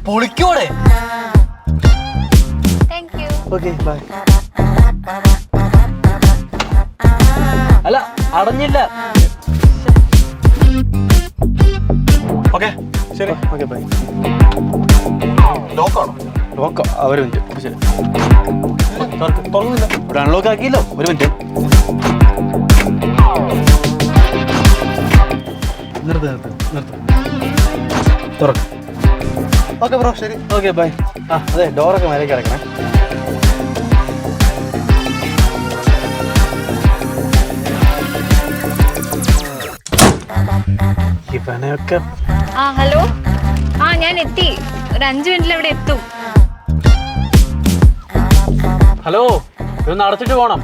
പൊളിക്കോടെ. Okay bye. അല്ല അടഞ്ഞില്ല. Okay ശരി. Okay bye. ലോക്കാണോ? ലോക്കോ? ഒരു മിനിറ്റ്. ശരി തുറന്നില്ല. ഇവിടെ അൺലോക്ക് ആക്കിയല്ലോ. ഒരു മിനിറ്റ്. നിർത്ത്. തുറക്ക്. ഓക്കെ ബ്രോ ശരി. Okay bye. അതെ ഡോറൊക്കെ മേലേക്ക് ഇറക്കണേ. ഇവനെയൊക്കെ. ഹലോ. ഞാൻ എത്തി. ഒരു 5 മിനിറ്റിൽ അവിടെ എത്തും. ഹലോ, ഇതൊന്ന് അടച്ചിട്ട് പോണം.